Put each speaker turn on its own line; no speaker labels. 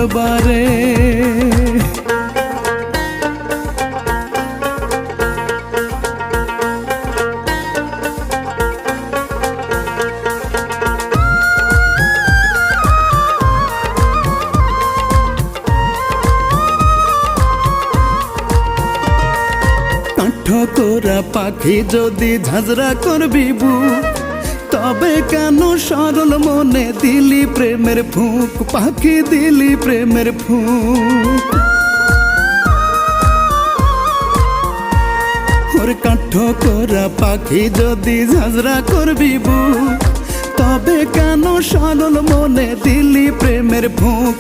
একবারে। ঠকরা পাখি যদি ঝাঁঝরা করবি বুক, তবে কেন সরল মনে দিলি প্রেমের ফুঁক, পাখি দিলি প্রেমের ফুঁক। ওর কাঠঠোকরা পাখি যদি ঝাঁঝরা করবি বুক, তবে কেন সরল মনে দিলি প্রেমের ফুঁক,